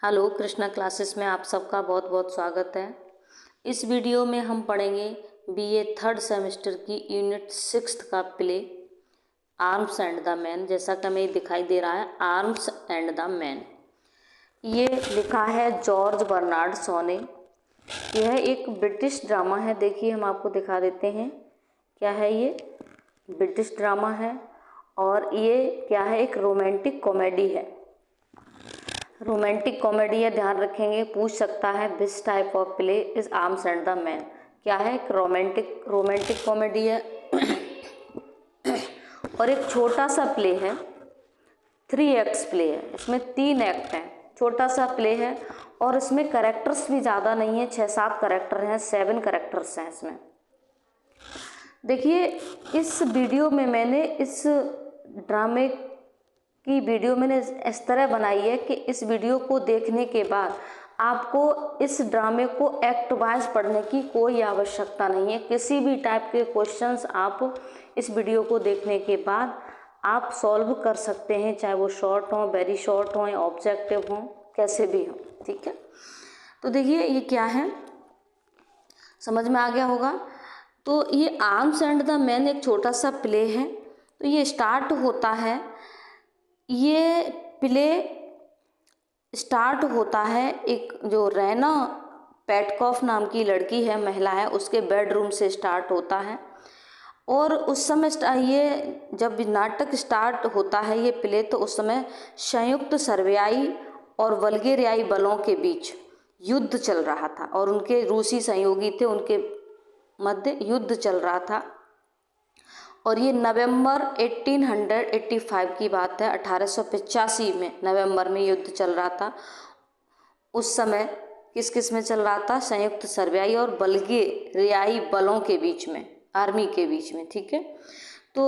Hello, Krishna classes में आप सबका बहुत बहुत स्वागत है। इस वीडियो में हम पढ़ेंगे बीए थर्ड सेमेस्टर की यूनिट 6 का play arms and the man. जैसा कि हमें दिखाई दे रहा है, आर्म्स एंड द मैन। ये लिखा है जॉर्ज बर्नार्ड शॉ ने। यह एक ब्रिटिश ड्रामा है। देखिए, हम आपको दिखा देते हैं क्या है। ये ब्रिटिश ड्रामा है और ये क्या है, एक रोमांटिक कॉमेडी है। रोमांटिक कॉमेडी है, ध्यान रखेंगे, पूछ सकता है which type of play is arms and the man. क्या है, एक रोमांटिक कॉमेडी है और एक छोटा सा प्ले है। 3 एक्ट्स प्ले है, इसमें 3 एक्ट हैं। छोटा सा प्ले है और इसमें कैरेक्टर्स भी ज़्यादा नहीं है, 6-7 कैरेक्टर हैं, 7 कैरेक्टर्स हैं इसमें। देखिए, इस वीडियो में मैंने इस ड्रामे की वीडियो मैंने इस तरह बनाई है कि इस वीडियो को देखने के बाद आपको इस ड्रामे को एक्ट वाइज पढ़ने की कोई आवश्यकता नहीं है। किसी भी टाइप के क्वेश्चंस आप इस वीडियो को देखने के बाद आप सॉल्व कर सकते हैं, चाहे वो शॉर्ट हों, वेरी शॉर्ट हों या ऑब्जेक्टिव हों, कैसे भी हों। ठीक है, तो देखिए ये क्या है, समझ में आ गया होगा। तो ये आर्म्स एंड द मैन एक छोटा सा प्ले है। तो ये स्टार्ट होता है, ये प्ले स्टार्ट होता है एक जो रैना पेटकॉफ नाम की लड़की है, महिला है, उसके बेडरूम से स्टार्ट होता है। और उस समय ये जब नाटक स्टार्ट होता है, ये प्ले, तो उस समय संयुक्त सर्बियाई और बल्गेरियाई बलों के बीच युद्ध चल रहा था और उनके रूसी सहयोगी थे, उनके मध्य युद्ध चल रहा था। और ये नवंबर 1885 की बात है, 1885 में नवंबर में युद्ध चल रहा था। उस समय किस किस में चल रहा था, संयुक्त सर्बियाई और बल्गेरियाई बलों के बीच में, आर्मी के बीच में। ठीक है, तो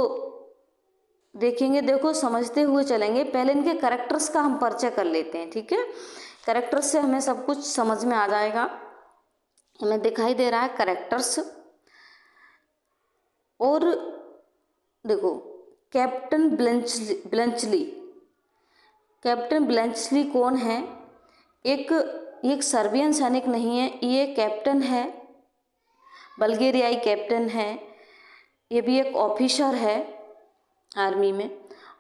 देखेंगे, देखो समझते हुए चलेंगे। पहले इनके कैरेक्टर्स का हम परिचय कर लेते हैं। ठीक है, कैरेक्टर्स से हमें सब कुछ समझ में आ जाएगा। हमें दिखाई दे रहा है कैरेक्टर्स। और देखो, कैप्टन ब्लेंचली। कैप्टन ब्लेंचली कौन है? एक सर्बियन सैनिक नहीं है, ये कैप्टन है, बल्गेरियाई कैप्टन है। ये भी एक ऑफिसर है आर्मी में।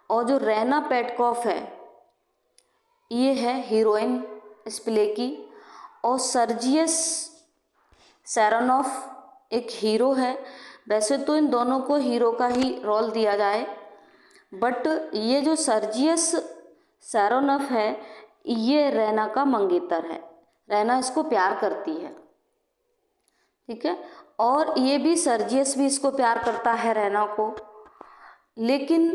और जो रैना पेटकॉफ है, ये है हीरोइन इस प्ले की। और सर्जियस सेरोनॉफ एक हीरो है। वैसे तो इन दोनों को हीरो का ही रोल दिया जाए, बट ये जो सर्जियस सेरोनॉफ है, ये रैना का मंगेतर है। रैना इसको प्यार करती है। ठीक है, और ये भी, सर्जियस भी इसको प्यार करता है, रैना को। लेकिन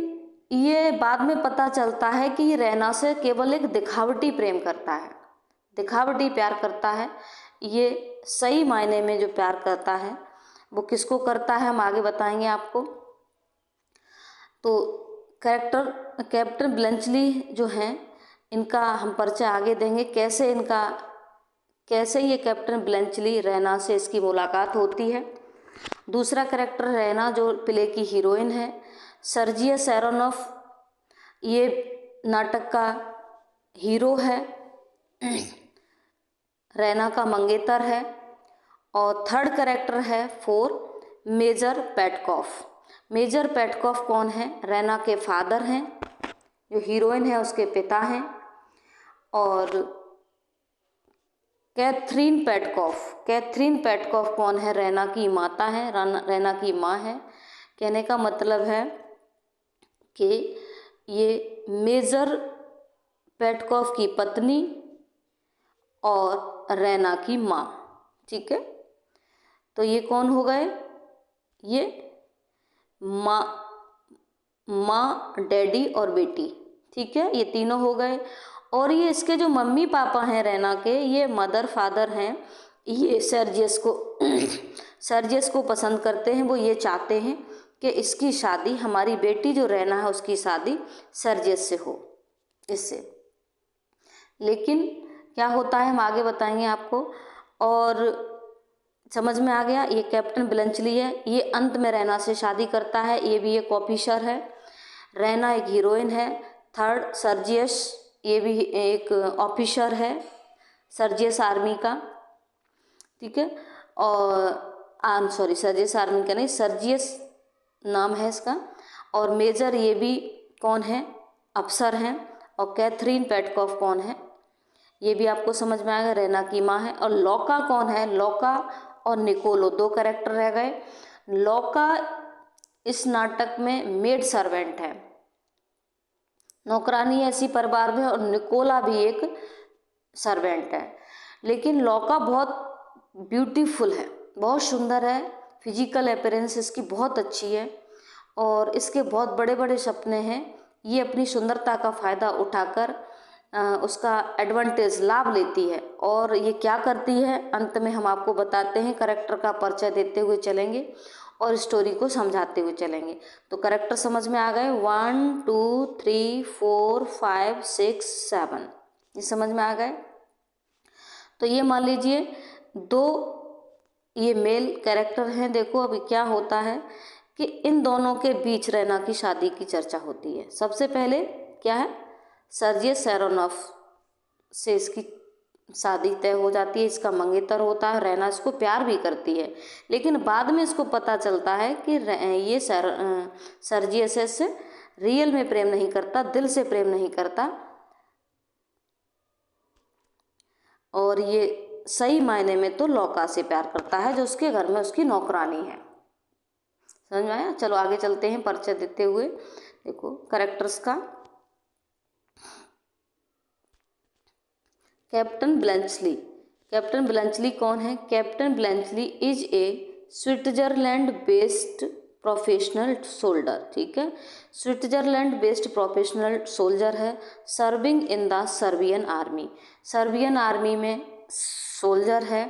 ये बाद में पता चलता है कि ये रैना से केवल एक दिखावटी प्रेम करता है, दिखावटी प्यार करता है। ये सही मायने में जो प्यार करता है वो किसको करता है, हम आगे बताएंगे आपको। तो कैप्टन ब्लेंचली जो हैं, इनका हम परिचय आगे देंगे, कैसे ये कैप्टन ब्लेंचली, रैना से इसकी मुलाकात होती है। दूसरा कैरेक्टर रैना, जो प्ले की हीरोइन है। सर्जियस सेरोनॉफ, ये नाटक का हीरो है, रैना का मंगेतर है। और थर्ड कैरेक्टर है 4, मेजर पेटकॉफ। मेजर पेटकॉफ कौन है? रैना के फादर हैं, जो हीरोइन है उसके पिता हैं। और कैथरीन पेटकॉफ कौन है? रैना की माता है, रैना की माँ है। कहने का मतलब है कि ये मेजर पेटकॉफ की पत्नी और रैना की माँ। ठीक है, तो ये कौन हो गए? ये माँ, डैडी और बेटी। ठीक है, ये तीनों हो गए। और ये इसके जो मम्मी पापा हैं रैना के, ये मदर फादर हैं, ये सर्जियस को पसंद करते हैं। वो ये चाहते हैं कि इसकी शादी, हमारी बेटी जो रैना है उसकी शादी सर्जियस से हो, इससे। लेकिन क्या होता है हम आगे बताएंगे आपको। और समझ में आ गया, ये कैप्टन ब्लेंचली है, ये अंत में रैना से शादी करता है। ये भी एक ऑफिसर है। रैना एक हीरोइन है। थर्ड सर्जियस ये भी एक ऑफिसर है सर्जियस आर्मी का, ठीक है। और सॉरी सर्जियस आर्मी का नहीं, सर्जियस नाम है इसका। और मेजर ये भी कौन है, अफसर हैं। और कैथरीन पेटकॉफ कौन है, ये भी आपको समझ में आएगा, रैना की माँ है। और लौका कौन है, लौका और निकोलो दो कैरेक्टर रह गए। लौका इस नाटक में मेड सर्वेंट है, नौकरानी ऐसी परिवार में, और निकोला भी एक सर्वेंट है। लेकिन लौका बहुत ब्यूटीफुल है, बहुत सुंदर है, फिजिकल अपीयरेंस इसकी बहुत अच्छी है और इसके बहुत बड़े बड़े सपने हैं। ये अपनी सुंदरता का फ़ायदा उठाकर उसका एडवांटेज लाभ लेती है। और ये क्या करती है अंत में हम आपको बताते हैं, कैरेक्टर का परिचय देते हुए चलेंगे और स्टोरी को समझाते हुए चलेंगे। तो कैरेक्टर समझ में आ गए, 1 2 3 4 5 6 7, ये समझ में आ गए। तो ये मान लीजिए दो ये मेल कैरेक्टर हैं। देखो अभी क्या होता है कि इन दोनों के बीच रैना की शादी की चर्चा होती है। सबसे पहले क्या है, सर्जियस सेरोनॉफ से इसकी शादी तय हो जाती है, इसका मंगेतर होता है। रैना इसको प्यार भी करती है, लेकिन बाद में इसको पता चलता है कि ये सर्जियस से रियल में प्रेम नहीं करता, दिल से प्रेम नहीं करता, और ये सही मायने में तो लौका से प्यार करता है जो उसके घर में उसकी नौकरानी है। समझ में आया। चलो आगे चलते हैं परिचय देते हुए। देखो कैरेक्टर्स का, कैप्टन ब्लैंचली। कैप्टन ब्लैंचली कौन है, captain Bluntschli is a Switzerland based professional soldier, ठीक है। स्विट्जरलैंड बेस्ड प्रोफेशनल सोल्जर है, serving in the Serbian army, Serbian army में सोल्जर है।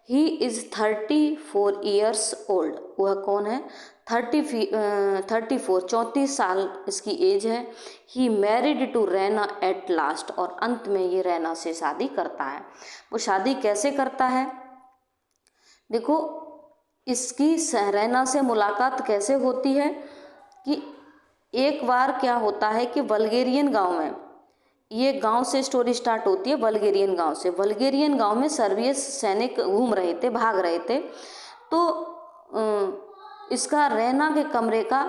ही इज़ 34 ईयर्स ओल्ड, वह कौन है, 34 साल इसकी एज है। He married to Raina at last, और अंत में ये रैना से शादी करता है। वो शादी कैसे करता है, देखो इसकी रैना से मुलाकात कैसे होती है कि एक बार क्या होता है कि बल्गेरियन गांव में, ये गांव से स्टोरी स्टार्ट होती है, बल्गेरियन गांव से। बल्गेरियन गांव में सर्बियन सैनिक घूम रहे थे, भाग रहे थे। तो इसका रैना के कमरे का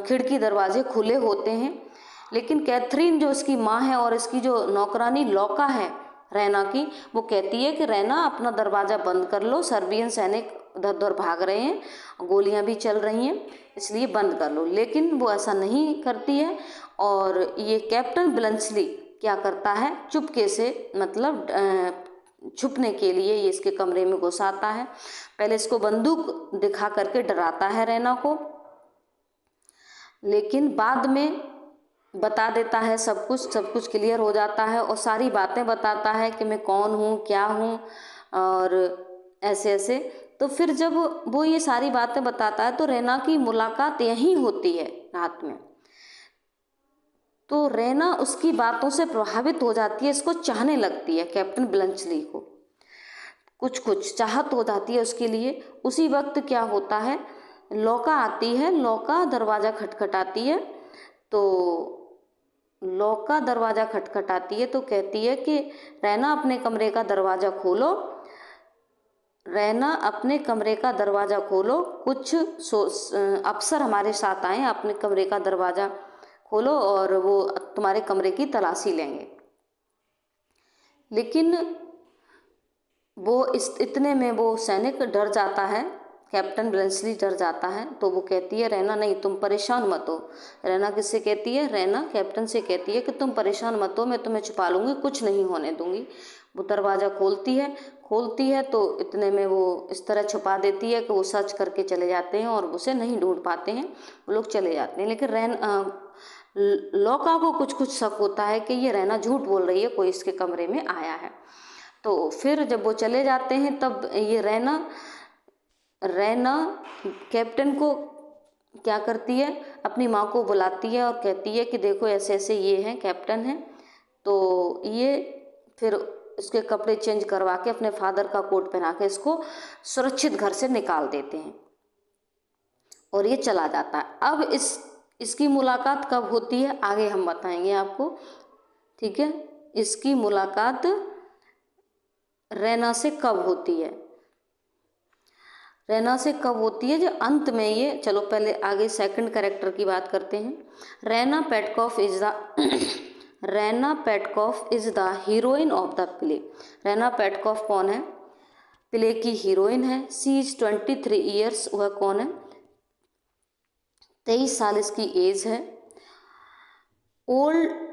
खिड़की दरवाजे खुले होते हैं, लेकिन कैथरीन जो इसकी माँ है और इसकी जो नौकरानी लौका है रैना की, वो कहती है कि रैना अपना दरवाज़ा बंद कर लो, सर्बियन सैनिक उधर उधर भाग रहे हैं, गोलियां भी चल रही हैं, इसलिए बंद कर लो। लेकिन वो ऐसा नहीं करती है, और ये कैप्टन ब्लैंचली क्या करता है, चुपके से मतलब छुपने के लिए ये इसके कमरे में घुस आता है। पहले इसको बंदूक दिखा करके डराता है रैना को, लेकिन बाद में बता देता है सब कुछ क्लियर हो जाता है और सारी बातें बताता है कि मैं कौन हूँ, क्या हूँ, और ऐसे ऐसे। तो फिर जब वो ये सारी बातें बताता है तो रैना की मुलाकात यहीं होती है रात में। तो रैना उसकी बातों से प्रभावित हो जाती है, इसको चाहने लगती है, कैप्टन ब्लैंचली को कुछ चाहत हो जाती है उसके लिए। उसी वक्त क्या होता है, लौका आती है, लौका दरवाज़ा खटखटाती है। तो लौका दरवाज़ा खटखटाती है तो कहती है कि रैना अपने कमरे का दरवाज़ा खोलो, रैना अपने कमरे का दरवाज़ा खोलो, कुछ अफसर हमारे साथ आए, अपने कमरे का दरवाज़ा खोलो और वो तुम्हारे कमरे की तलाशी लेंगे। लेकिन वो इतने में वो सैनिक डर जाता है, कैप्टन ब्लैंचली डर जाता है। तो वो कहती है रैना नहीं तुम परेशान मत हो। रैना किससे कहती है, रैना कैप्टन से कहती है कि तुम परेशान मत हो, मैं तुम्हें छुपा लूँगी, कुछ नहीं होने दूँगी। वो दरवाज़ा खोलती है तो इतने में वो इस तरह छुपा देती है कि वो सर्च करके चले जाते हैं और उसे नहीं ढूंढ पाते हैं, वो लोग चले जाते हैं। लेकिन लौका को कुछ शक होता है कि ये रैना झूठ बोल रही है, कोई इसके कमरे में आया है। तो फिर जब वो चले जाते हैं तब ये रैना कैप्टन को क्या करती है, अपनी माँ को बुलाती है और कहती है कि देखो ऐसे ऐसे ये हैं, कैप्टन हैं। तो ये फिर इसके कपड़े चेंज करवा के अपने फादर का कोट पहना के इसको सुरक्षित घर से निकाल देते हैं और ये चला जाता है। अब इसकी मुलाकात कब होती है आगे हम बताएंगे आपको, ठीक है, इसकी मुलाकात रैना से कब होती है? रैना से कब होती है? जो अंत में ये, चलो पहले आगे सेकंड कैरेक्टर की बात करते हैं। Raina Petkoff is the Raina Petkoff is the heroine of the play. Raina Petkoff कौन है? प्ले की हीरोइन है। सी इज 23 ईयर्स, वह कौन है? 23 साल इसकी एज है। Old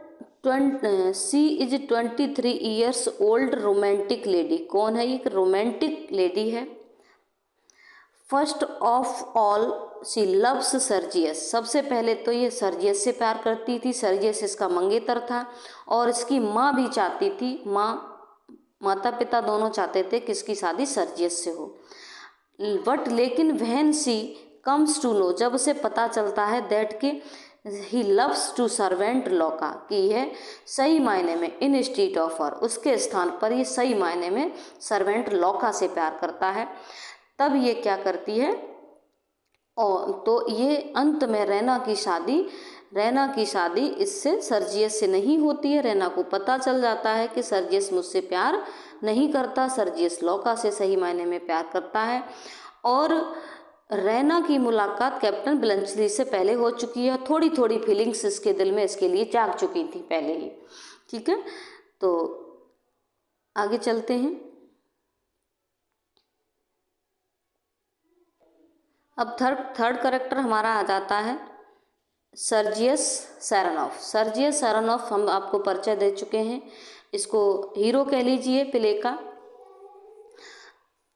she is 23 years old romantic lady. कौन है? एक रोमांटिक लेडी है। First of all she loves Sergius. सबसे पहले तो ये सर्जियस से प्यार करती थी। सर्जियस इसका मंगेतर था और इसकी माँ भी चाहती थी, माता पिता दोनों चाहते थे कि इसकी शादी सर्जियस से हो। बट लेकिन when she comes to know, जब उसे पता चलता है दैट कि ही लव्स टू सर्वेंट लौका, कि यह सही मायने में इन स्ट्रीट ऑफ हर, उसके स्थान पर ये सही मायने में सर्वेंट लौका से प्यार करता है, तब ये क्या करती है? और तो ये अंत में रैना की शादी इससे सर्जियस से नहीं होती है। रैना को पता चल जाता है कि सर्जियस मुझसे प्यार नहीं करता, सर्जियस लौका से सही मायने में प्यार करता है। और रैना की मुलाकात कैप्टन ब्लंचली से पहले हो चुकी है। थोड़ी थोड़ी फीलिंग्स इसके दिल में इसके लिए जाग चुकी थी पहले ही। ठीक है, तो आगे चलते हैं। अब थर्ड कैरेक्टर हमारा आ जाता है सर्जियस सेरेनॉफ। सर्जियस सेरेनॉफ हम आपको परिचय दे चुके हैं। इसको हीरो कह लीजिए प्ले का,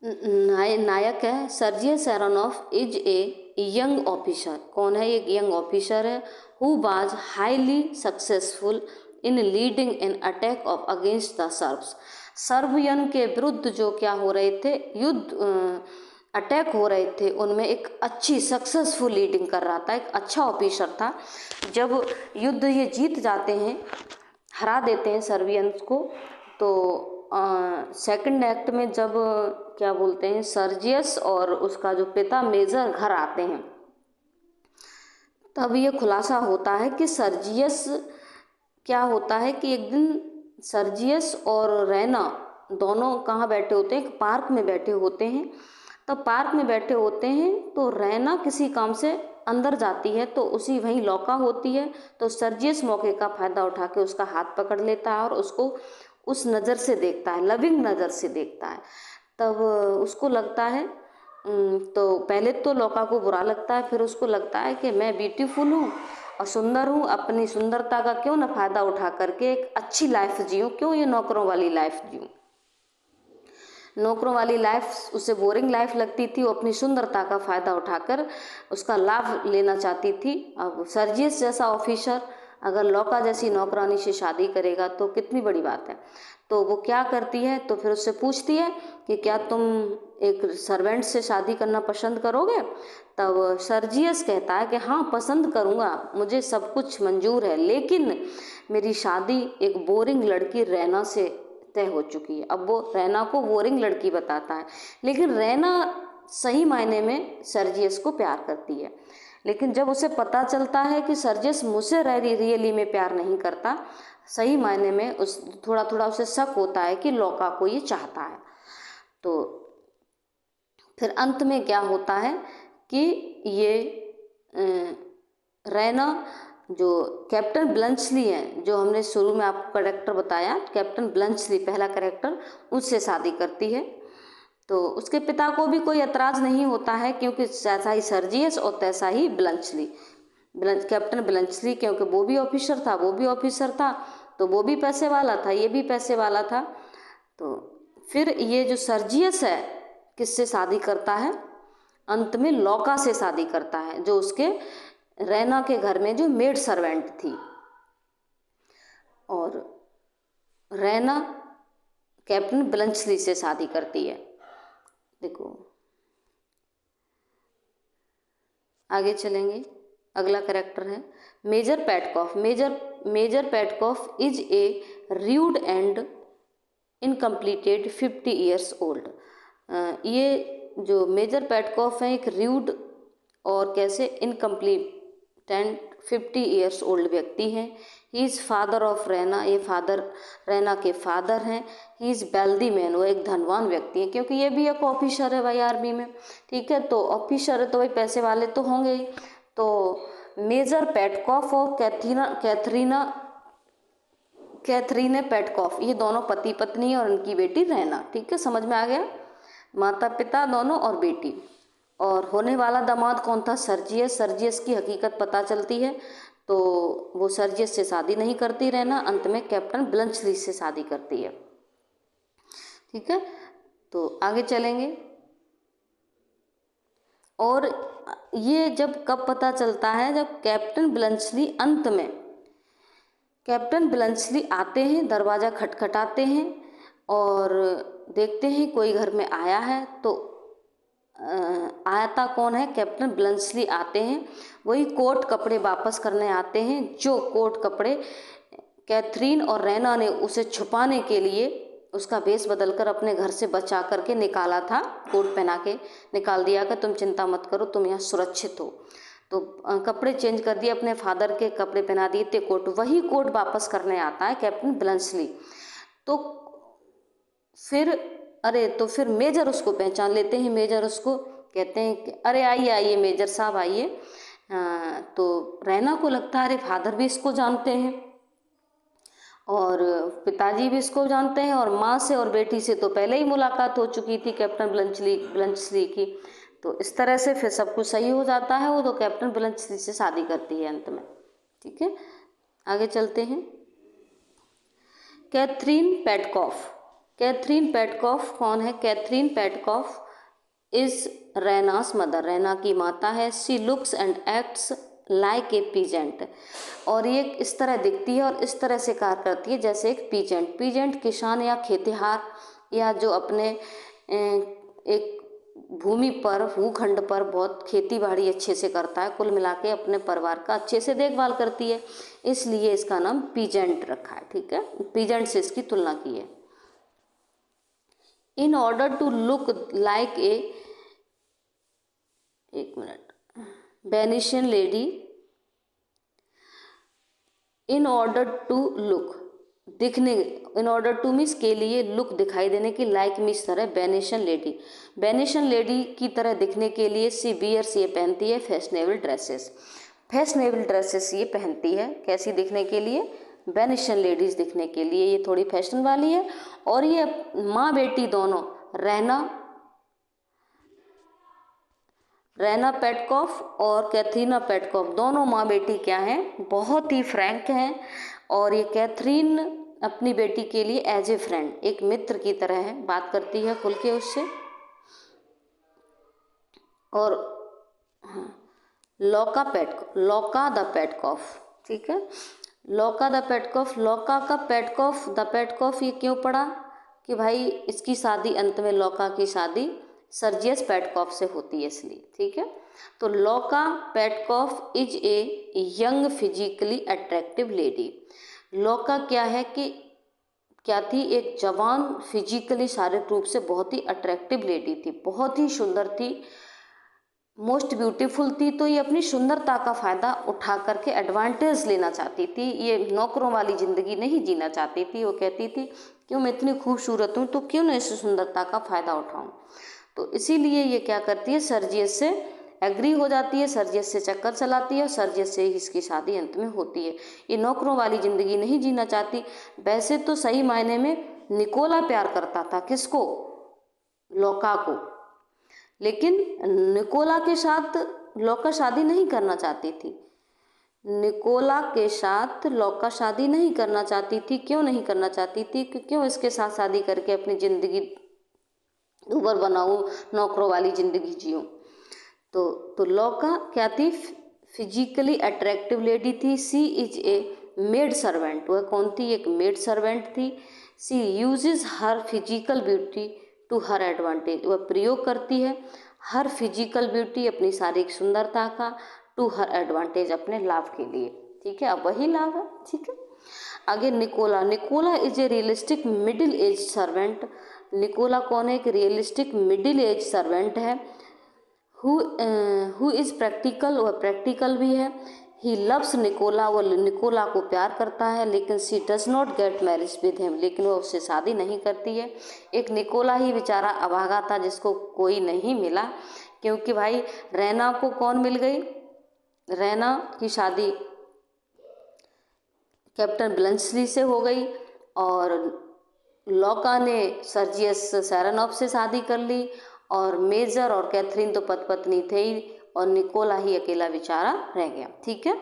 नायक है। Sergius Saranoff is a young officer. कौन है? एक यंग ऑफिसर है। Who was highly successful in leading an attack of against the Serbs. Serbian के विरुद्ध जो क्या हो रहे थे, युद्ध अटैक हो रहे थे, उनमें एक अच्छी सक्सेसफुल लीडिंग कर रहा था, एक अच्छा ऑफिसर था। जब युद्ध ये जीत जाते हैं, हरा देते हैं सर्बियंस को, तो सेकंड एक्ट में जब क्या बोलते हैं, सर्जियस और उसका जो पिता मेजर घर आते हैं, तब ये खुलासा होता है कि सर्जियस, क्या होता है कि एक दिन सर्जियस और रैना दोनों कहाँ बैठे होते हैं? एक पार्क में बैठे होते हैं। तो पार्क में बैठे होते हैं तो रैना किसी काम से अंदर जाती है, तो उसी वहीं लौका होती है। तो सर्जियस मौके का फ़ायदा उठा के उसका हाथ पकड़ लेता है और उसको उस नज़र से देखता है, लविंग नज़र से देखता है। तब उसको लगता है, तो पहले तो लौका को बुरा लगता है, फिर उसको लगता है कि मैं ब्यूटीफुल हूँ और सुंदर हूँ, अपनी सुंदरता का क्यों ना फ़ायदा उठा करके एक अच्छी लाइफ जीऊँ, क्यों ये नौकरों वाली लाइफ जीऊँ। नौकरों वाली लाइफ उसे बोरिंग लाइफ लगती थी, वो अपनी सुंदरता का फ़ायदा उठाकर उसका लाभ लेना चाहती थी। अब सर्जियस जैसा ऑफिसर अगर लौका जैसी नौकरानी से शादी करेगा तो कितनी बड़ी बात है। तो वो क्या करती है, तो फिर उससे पूछती है कि क्या तुम एक सर्वेंट से शादी करना पसंद करोगे? तब सर्जियस कहता है कि हाँ पसंद करूँगा, मुझे सब कुछ मंजूर है, लेकिन मेरी शादी एक बोरिंग लड़की रैना से तय हो चुकी है। अब वो रैना को बोरिंग लड़की बताता है, लेकिन रैना सही मायने में सर्जियस को प्यार करती है। लेकिन जब उसे पता चलता है कि सर्जियस मुझसे रियली में प्यार नहीं करता, सही मायने में उस थोड़ा थोड़ा उसे शक होता है कि लौका को ये चाहता है। तो फिर अंत में क्या होता है कि ये रैना जो कैप्टन ब्लंचली हैं, जो हमने शुरू में आपको कैरेक्टर बताया, कैप्टन ब्लंचली पहला कैरेक्टर, उससे शादी करती है। तो उसके पिता को भी कोई एतराज़ नहीं होता है, क्योंकि जैसा ही सर्जियस और तैसा ही ब्लंचली, कैप्टन ब्लंचली, क्योंकि वो भी ऑफिसर था, वो भी ऑफिसर था, तो वो भी पैसे वाला था, ये भी पैसे वाला था। तो फिर ये जो सर्जियस है किससे शादी करता है? अंत में लौका से शादी करता है, जो उसके रैना के घर में जो मेड सर्वेंट थी। और रैना कैप्टन ब्लंचली से शादी करती है। देखो आगे चलेंगे, अगला कैरेक्टर है major Petkoff. Major Petkoff is a rude and incompleted 50 years old. ये जो मेजर पेटकॉफ है एक रूड और कैसे इनकम्प्लीटेंट 50 ईयर्स ओल्ड व्यक्ति हैं। He is father of Raina, ये फादर रैना के फादर हैं। ही इज़ वेल्दी मैन, वो एक धनवान व्यक्ति हैं, क्योंकि ये भी एक ऑफिसर है भाई आर्मी में, ठीक है। तो ऑफिसर है तो भाई पैसे वाले तो होंगे ही। तो मेजर पेटकॉफ और कैथरीना पेटकॉफ, ये दोनों पति पत्नी और उनकी बेटी रैना, ठीक है, समझ में आ गया। माता पिता दोनों और बेटी। और होने वाला दामाद कौन था? सर्जियस। सर्जियस की हकीकत पता चलती है तो वो सर्जियस से शादी नहीं करती रैना, अंत में कैप्टन ब्लंचली से शादी करती है, ठीक है। तो आगे चलेंगे। और ये जब कब पता चलता है? जब कैप्टन ब्लंचली आते हैं, दरवाज़ा खटखटाते हैं और देखते हैं कोई घर में आया है। तो आया कौन है? कैप्टन ब्लंचली आते हैं, वही कोट कपड़े वापस करने आते हैं जो कोट कपड़े कैथरीन और रैना ने उसे छुपाने के लिए उसका वेश बदलकर अपने घर से बचा करके निकाला था। कोट पहना के निकाल दिया कि तुम चिंता मत करो, तुम यहाँ सुरक्षित हो। तो कपड़े चेंज कर दिए, अपने फादर के कपड़े पहना दिए थे, कोट, वही कोट वापस करने आता है कैप्टन ब्लंचली। तो फिर मेजर उसको पहचान लेते हैं। मेजर उसको कहते हैं कि अरे आइए मेजर साहब आइए। तो रैना को लगता है अरे फादर भी इसको जानते हैं और पिताजी भी इसको जानते हैं और माँ से और बेटी से तो पहले ही मुलाकात हो चुकी थी कैप्टन ब्लंचली की। तो इस तरह से फिर सब कुछ सही हो जाता है। वो तो कैप्टन ब्लंचली से शादी करती है अंत में, ठीक है। आगे चलते हैं। कैथरीन पेटकॉफ कौन है? Catherine Petkoff is Raina's mother, Raina की माता है। She looks and acts like a peasant, और ये इस तरह दिखती है और इस तरह से कार्य करती है जैसे एक पीजेंट किसान या खेतिहार, या जो अपने एक भूमि पर, भूखंड पर बहुत खेती बाड़ी अच्छे से करता है, कुल मिला के अपने परिवार का अच्छे से देखभाल करती है, इसलिए इसका नाम पीजेंट रखा है, ठीक है। पीजेंट से इसकी तुलना की है। In order to look like Venetian lady, in order to means के लिए, लुक दिखाई देने की, लाइक मीन्स तरह, वेनिशियन लेडी की तरह दिखने के लिए सी बियर्स, ये पहनती है फैशनेबल ड्रेसेस ये पहनती है। कैसी दिखने के लिए? वेनिशियन लेडीज दिखने के लिए, ये थोड़ी फैशन वाली है। और ये माँ बेटी दोनों, रैना पेटकॉफ और कैथरीना पेटकॉफ, दोनों माँ बेटी क्या हैं? बहुत ही फ्रैंक हैं। और ये कैथरीन अपनी बेटी के लिए एज ए फ्रेंड, एक मित्र की तरह है, बात करती है खुल के उससे। और लौका द पेटकॉफ, ठीक है। लौका द पेटकॉफ ये क्यों पड़ा? कि भाई इसकी शादी, अंत में लौका की शादी सर्जियस पेटकॉफ से होती है इसलिए, ठीक है। तो लौका Petkoff is a young physically attractive lady. लौका क्या थी? एक जवान, फिजिकली शारीरिक रूप से बहुत ही अट्रैक्टिव लेडी थी, बहुत ही सुंदर थी, मोस्ट ब्यूटीफुल थी। तो ये अपनी सुंदरता का फ़ायदा उठा करके एडवांटेज लेना चाहती थी, ये नौकरों वाली ज़िंदगी नहीं जीना चाहती थी। वो कहती थी क्यों, मैं इतनी खूबसूरत हूँ तो क्यों ना इस सुंदरता का फ़ायदा उठाऊँ। तो इसीलिए ये क्या करती है? सर्जियस से एग्री हो जाती है, सर्जियस से चक्कर चलाती है और सर्जियस से ही इसकी शादी अंत में होती है। ये नौकरों वाली ज़िंदगी नहीं जीना चाहती। वैसे तो सही मायने में निकोला प्यार करता था, किसको? लौका को। लेकिन निकोला के साथ लौका शादी नहीं करना चाहती थी। निकोला के साथ लौका शादी नहीं करना चाहती थी। क्यों नहीं करना चाहती थी? क्यों इसके साथ शादी करके अपनी ज़िंदगी ऊबर बनाऊँ, नौकरों वाली ज़िंदगी जीऊँ। तो लौका क्या थी? फिजिकली अट्रैक्टिव लेडी थी। She is a maid servant, वह कौन थी? एक मेड सर्वेंट थी। She uses her physical beauty to her advantage, वह प्रयोग करती है हर फिजिकल ब्यूटी, अपनी शारीरिक सुंदरता का, टू हर एडवांटेज, अपने लाभ के लिए, ठीक है। अब वही लाभ है, ठीक है। आगे Nicola is a realistic middle age servant. Nicola कौन है? एक रियलिस्टिक मिडिल एज सर्वेंट है। हु इज़ प्रैक्टिकल, वह प्रैक्टिकल भी है। ही लव्स निकोला, वो निकोला को प्यार करता है, लेकिन she does not get marriage with him, लेकिन वो उससे शादी नहीं करती है। एक निकोला ही बेचारा अभागा था जिसको कोई नहीं मिला, क्योंकि भाई रैना को कौन मिल गई, रैना की शादी कैप्टन ब्लंचली से हो गई और लौका ने सर्जियस सैरानॉफ से शादी कर ली, और मेजर और कैथरीन तो पति पत्नी थे ही, और निकोला ही अकेला बेचारा रह गया। ठीक है,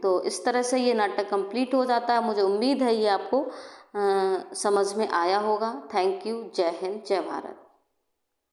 तो इस तरह से ये नाटक कंप्लीट हो जाता है। मुझे उम्मीद है ये आपको समझ में आया होगा। Thank you. जय हिंद, जय भारत।